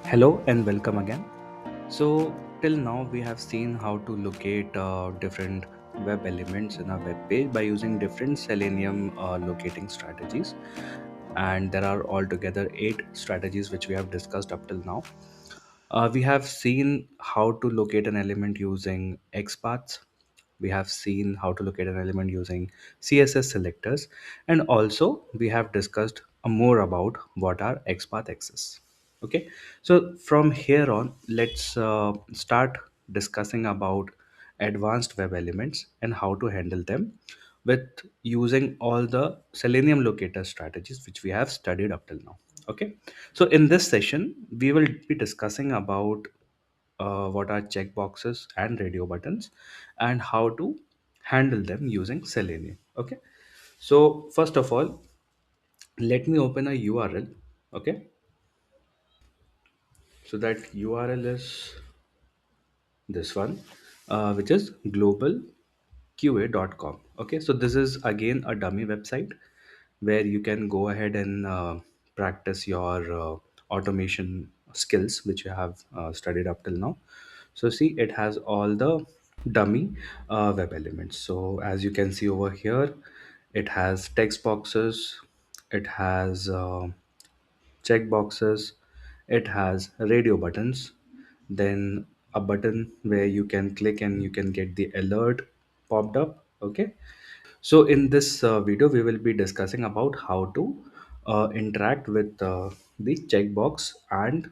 Hello and welcome again. So, till now, we have seen how to locate different web elements in a web page by using different Selenium locating strategies. And there are altogether 8 strategies which we have discussed up till now. We have seen how to locate an element using XPaths. We have seen how to locate an element using CSS selectors. And also, we have discussed more about what are XPath access. Okay, so from here on, let's start discussing about advanced web elements and how to handle them with using all the Selenium locator strategies which we have studied up till now. Okay, so in this session, we will be discussing about what are checkboxes and radio buttons and how to handle them using Selenium. Okay, so first of all, let me open a URL. Okay, so that URL is this one, which is globalqa.com. Okay, so this is again a dummy website where you can go ahead and practice your automation skills which you have studied up till now. So see, it has all the dummy web elements. So as you can see over here, it has text boxes, it has checkboxes, it has radio buttons, then a button where you can click and you can get the alert popped up. Okay, so in this video we will be discussing about how to interact with the checkbox and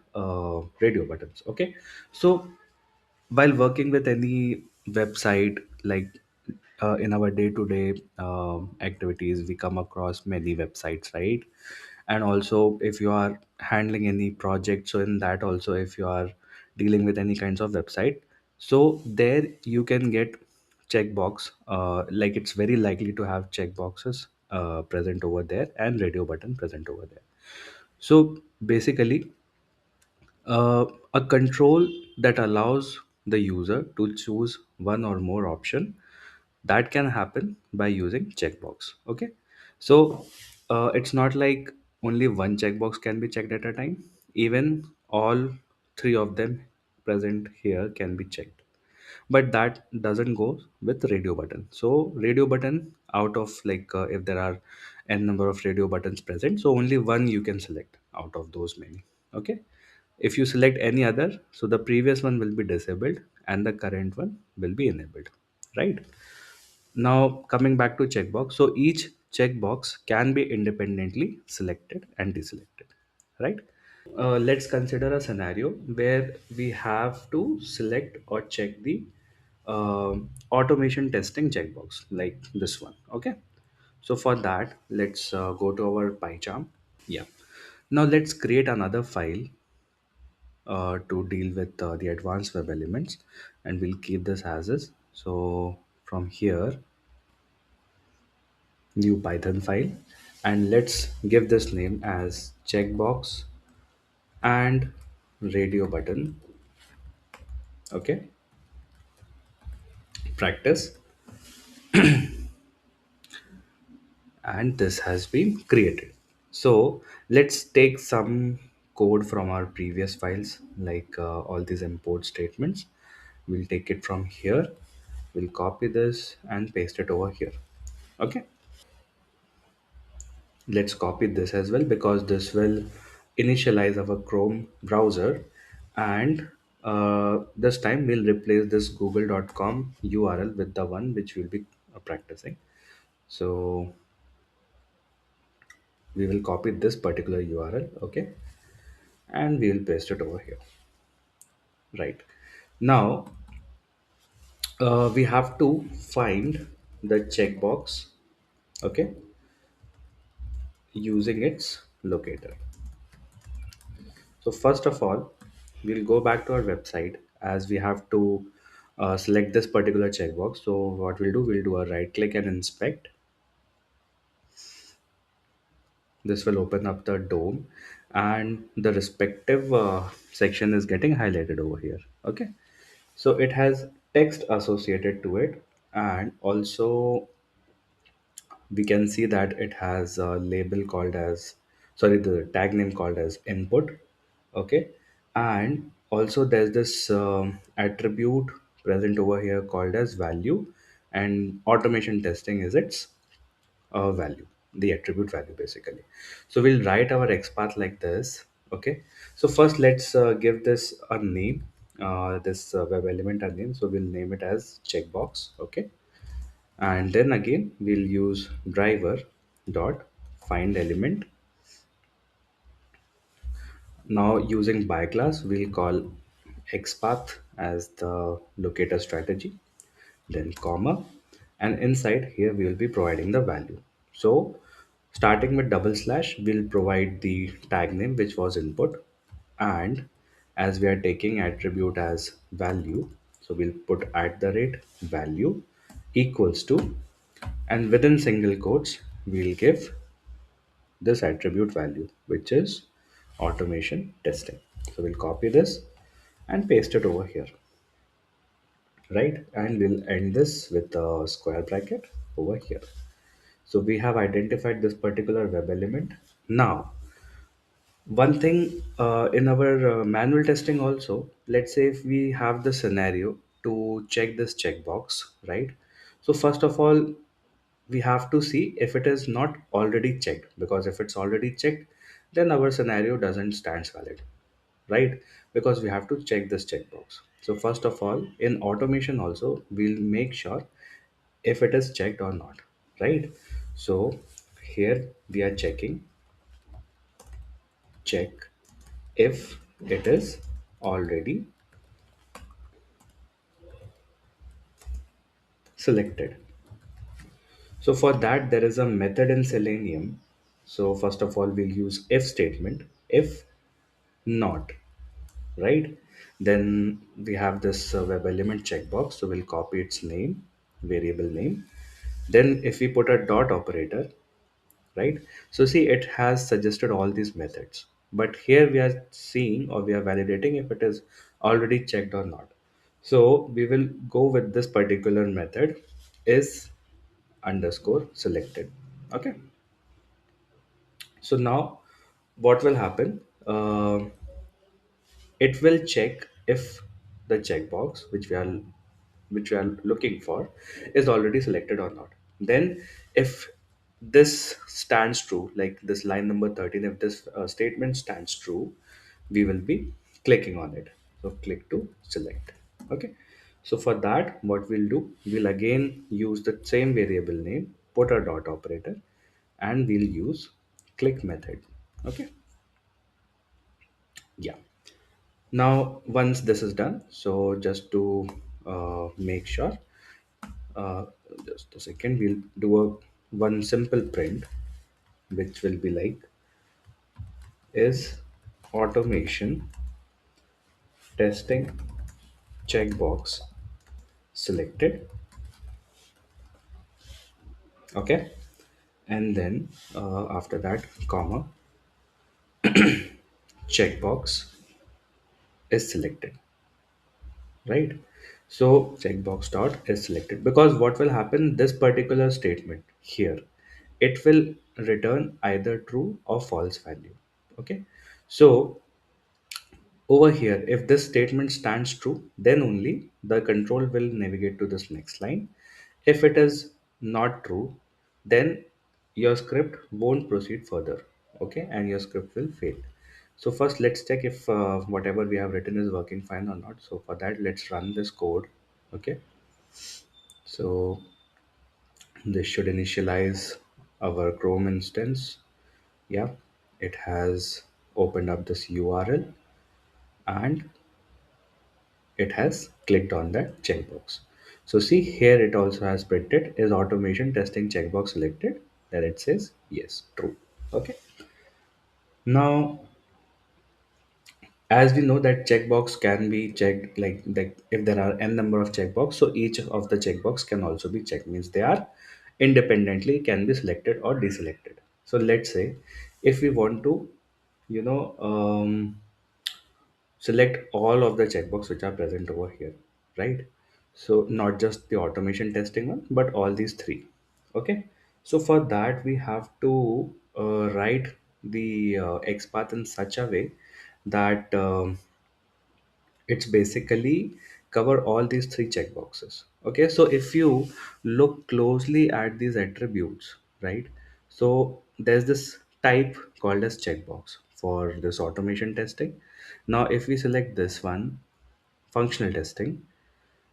radio buttons. Okay, so while working with any website, like in our day-to-day activities, we come across many websites, right? And also if you are handling any project, so in that also, if you are dealing with any kinds of website, so there you can get checkbox, like it's very likely to have checkboxes present over there and radio button present over there. So basically, a control that allows the user to choose one or more option, that can happen by using checkbox. Okay, so it's not like only one checkbox can be checked at a time. Even all three of them present here can be checked, but that doesn't go with radio button. So radio button, out of like if there are n number of radio buttons present, so only one you can select out of those many. Okay, if you select any other, so the previous one will be disabled and the current one will be enabled, right? Now coming back to checkbox, so each checkbox can be independently selected and deselected, right? Let's consider a scenario where we have to select or check the automation testing checkbox like this one. Okay, so for that, let's go to our PyCharm. Yeah, now let's create another file to deal with the advanced web elements, and we'll keep this as is. So from here, new Python file, and let's give this name as checkbox and radio button. Okay, practice, and this has been created. So let's take some code from our previous files, like all these import statements. We'll take it from here, we'll copy this and paste it over here. Okay, let's copy this as well because this will initialize our Chrome browser, and this time we'll replace this google.com URL with the one which we'll be practicing. So we will copy this particular URL. Okay, and we will paste it over here. Right, now we have to find the checkbox. Okay, using its locator. So first of all, we'll go back to our website as we have to select this particular checkbox. So what we'll do a right click and inspect. This will open up the DOM, and the respective section is getting highlighted over here. Okay, so it has text associated to it, and also we can see that it has a label called as, sorry, the tag name called as input. Okay, And also there's this attribute present over here called as value, and automation testing is its value, the attribute value basically. So we'll write our XPath like this. Okay, so first let's give this a name, this web element a name. So we'll name it as checkbox. Okay, and then again we'll use driver dot find element. Now using by class, we'll call XPath as the locator strategy, then comma, and inside here we will be providing the value. So starting with double slash, we'll provide the tag name which was input, and as we are taking attribute as value, so we'll put at the rate value equals to, and within single quotes we'll give this attribute value, which is automation testing. So we'll copy this and paste it over here, right? And we'll end this with a square bracket over here. So we have identified this particular web element. Now, one thing in our manual testing also, let's say if we have the scenario to check this checkbox, right? So first of all, we have to see if it is not already checked, because if it's already checked, then our scenario doesn't stand valid, right? Because we have to check this checkbox. So first of all, in automation also, we'll make sure if it is checked or not, right? So here we are checking, check if it is already selected. So for that, there is a method in Selenium. So first of all, we'll use if statement. If not, right? Then we have this web element checkbox. So we'll copy its name, variable name. Then if we put a dot operator, right? So see, it has suggested all these methods. But here we are seeing, or we are validating if it is already checked or not. So we will go with this particular method is underscore selected. Okay. So now what will happen? It will check if the checkbox which we are looking for is already selected or not. Then if this stands true, like this line number 13, if this statement stands true, we will be clicking on it. So click to select. Okay, so for that what we'll do, we'll again use the same variable name, put a dot operator, and we'll use click method. Okay, yeah. Now, once this is done, so just to make sure, uh, just a second, we'll do a one simple print, which will be like is automation testing checkbox selected. Okay, and then after that, comma, checkbox is selected, right? So checkbox dot is selected, because what will happen, this particular statement here, it will return either true or false value. Okay, so over here, if this statement stands true, then only the control will navigate to this next line. If it is not true, then your script won't proceed further. Okay, and your script will fail. So first, let's check if whatever we have written is working fine or not. So for that, let's run this code. Okay, so this should initialize our Chrome instance. Yeah, it has opened up this URL, and it has clicked on that checkbox. So see here, it also has printed is automation testing checkbox selected. Then it says yes, true. Okay. Now, as we know that checkbox can be checked, like if there are n number of checkbox, so each of the checkbox can also be checked. Means they are independently can be selected or deselected. So let's say if we want to, you know, select all of the checkbox which are present over here, right? So not just the automation testing one, but all these three. Okay, so for that we have to write the XPath in such a way that it's basically cover all these three checkboxes. Okay, so if you look closely at these attributes, right, so there's this type called as checkbox for this automation testing. Now if we select this one, functional testing,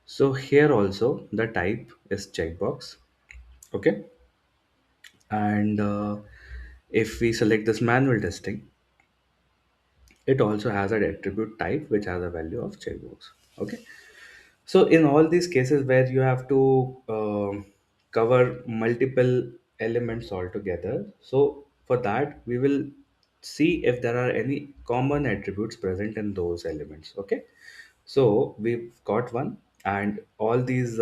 so here also the type is checkbox. Okay, and if we select this manual testing, it also has an attribute type which has a value of checkbox. Okay, so in all these cases where you have to cover multiple elements altogether, so for that we will see if there are any common attributes present in those elements. Okay, so we've got one, and all these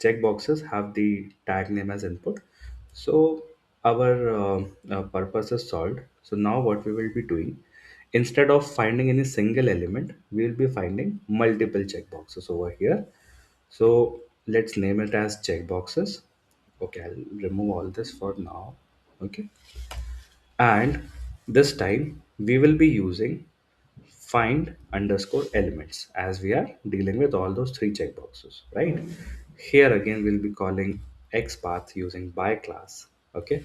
check boxes have the tag name as input. So our purpose is solved. So now what we will be doing, instead of finding any single element, we will be finding multiple checkboxes over here. So let's name it as checkboxes. Okay, I'll remove all this for now. Okay, and this time we will be using find underscore elements as we are dealing with all those three checkboxes, right? Here again we'll be calling xpath using by class. Okay,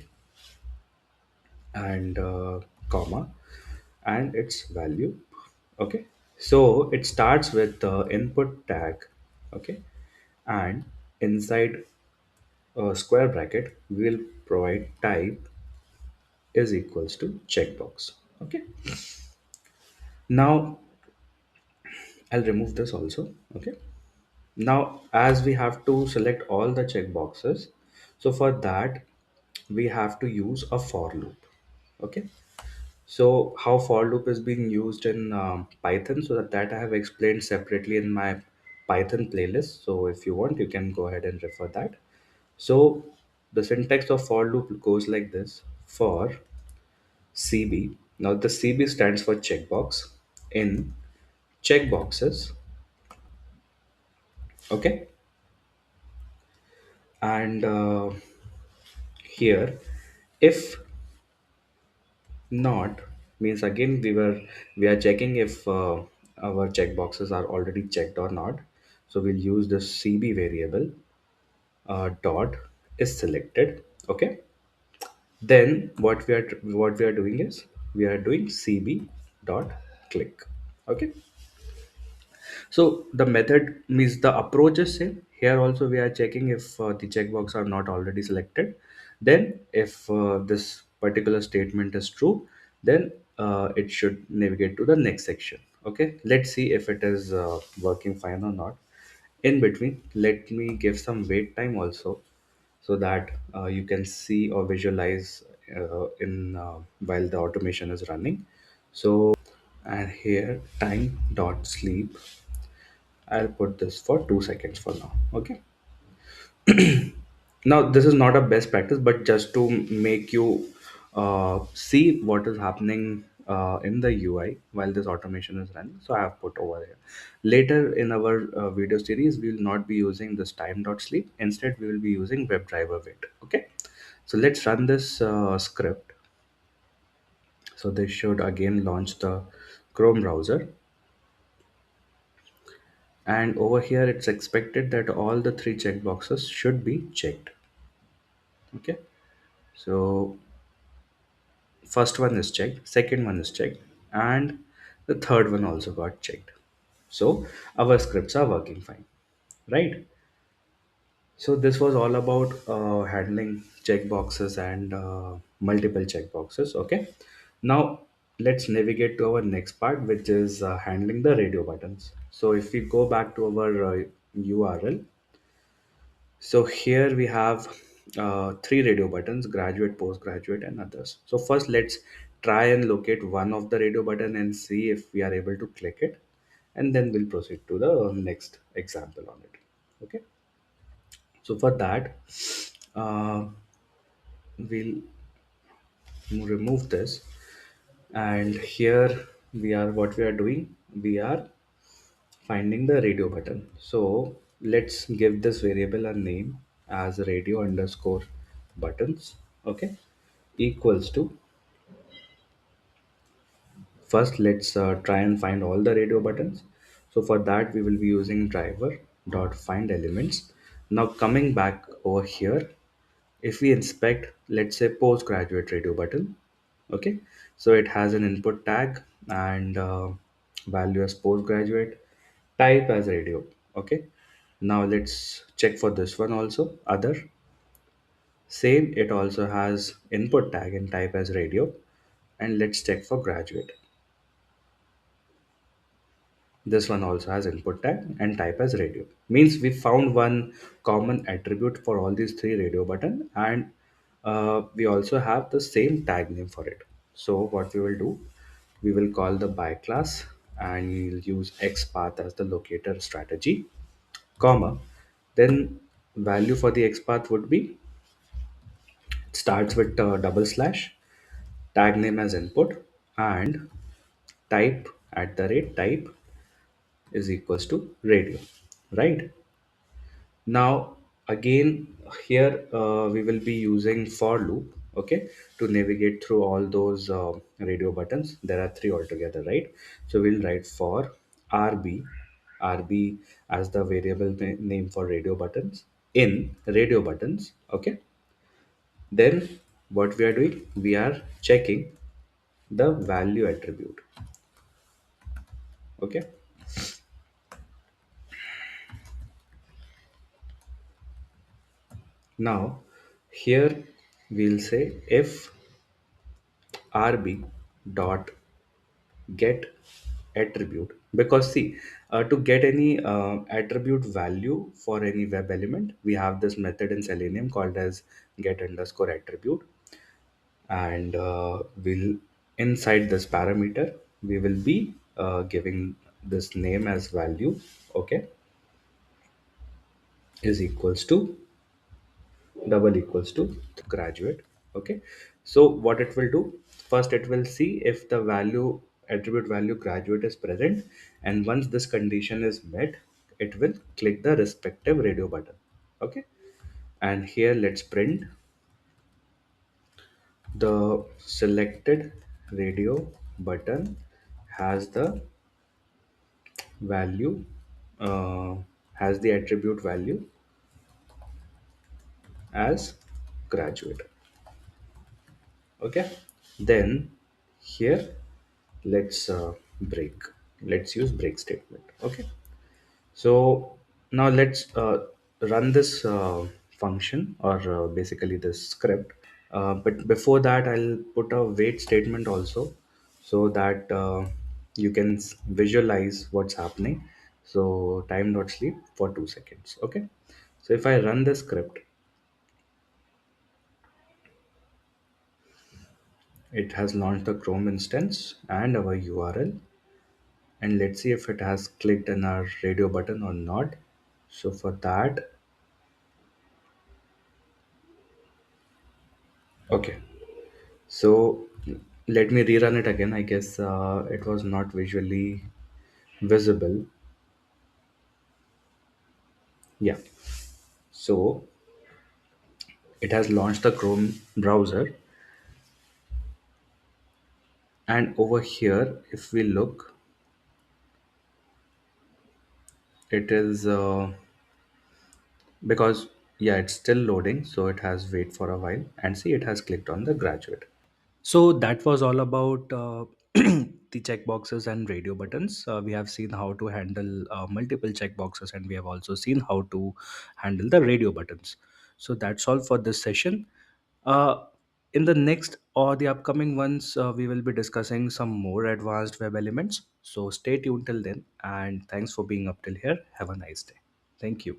and comma and its value. Okay, so it starts with the input tag. Okay, and inside a square bracket we'll provide type is equals to checkbox. Okay, now I'll remove this also. Okay, now as we have to select all the checkboxes, so for that we have to use a for loop. Okay, so how for loop is being used in Python, so that I have explained separately in my Python playlist. So if you want, you can go ahead and refer that. So the syntax of for loop goes like this: for CB. Now the CB stands for checkbox in checkboxes. Okay, and here if not means again we are checking if our checkboxes are already checked or not. So we'll use this CB variable dot is selected. Okay, then what we are doing is we are doing CB dot click. Okay, so the method means the approach is same. Here also we are checking if the checkbox are not already selected. Then if this particular statement is true, then it should navigate to the next section. Okay, let's see if it is working fine or not. In between, let me give some wait time also, so that you can see or visualize in while the automation is running. So and here time dot sleep, I'll put this for 2 seconds for now. Okay. Now this is not a best practice, but just to make you see what is happening in the UI while this automation is running. So I have put over here. Later in our video series, we will not be using this time dot sleep. Instead, we will be using WebDriver wait. Okay. So let's run this script. So this should again launch the Chrome browser, and over here it's expected that all the three checkboxes should be checked. Okay, so first one is checked, second one is checked, and the third one also got checked. So our scripts are working fine, right? So this was all about handling checkboxes and multiple checkboxes. Okay, now let's navigate to our next part, which is handling the radio buttons. So if we go back to our URL, so here we have three radio buttons: graduate, postgraduate, and others. So first, let's try and locate one of the radio button and see if we are able to click it, and then we'll proceed to the next example on it. Okay. So for that, uh, we'll remove this, and here we are. What we are doing, we are finding the radio button. So let's give this variable a name as radio underscore buttons. Okay, equals to, first let's try and find all the radio buttons. So for that, we will be using driver dot find elements. Now coming back over here, if we inspect, let's say postgraduate radio button, okay, so it has an input tag and value as postgraduate, type as radio, okay. Now let's check for this one also, other, same, it also has input tag and type as radio, and let's check for graduate. This one also has input tag and type as radio. Means we found one common attribute for all these three radio button, and we also have the same tag name for it. So what we will do, we will call the by class and we'll use XPath as the locator strategy, comma. Then value for the XPath would be, it starts with double slash, tag name as input, and type at the rate type is equals to radio, right? Now again here we will be using for loop, okay, to navigate through all those radio buttons. There are three altogether, right? So we'll write for rb as the variable name for radio buttons in radio buttons, okay. Then what we are doing, we are checking the value attribute, okay. Now here we'll say if rb dot get attribute, because see, to get any attribute value for any web element, we have this method in Selenium called as get underscore attribute, and we'll inside this parameter we will be giving this name as value, okay, is equals to double equals to graduate, okay. So what it will do, first it will see if the value attribute value graduate is present, and once this condition is met, it will click the respective radio button, okay. And here let's print the selected radio button has the value, uh, has the attribute value as graduate, okay. Then here let's break, let's use break statement, okay. So now let's run this function, or basically this script, but before that I'll put a wait statement also, so that you can visualize what's happening. So time dot sleep for 2 seconds, okay. So if I run the script, it has launched the Chrome instance and our URL, and let's see if it has clicked on our radio button or not. So for that, okay, so let me rerun it again. I guess it was not visually visible. Yeah, so it has launched the Chrome browser, and over here if we look, it is because, yeah, it's still loading, so it has wait for a while, and see, it has clicked on the graduate. So that was all about the checkboxes and radio buttons. We have seen how to handle multiple checkboxes, and we have also seen how to handle the radio buttons. So that's all for this session. Uh, in the next or the upcoming ones, we will be discussing some more advanced web elements. So stay tuned till then, and thanks for being up till here. Have a nice day. Thank you.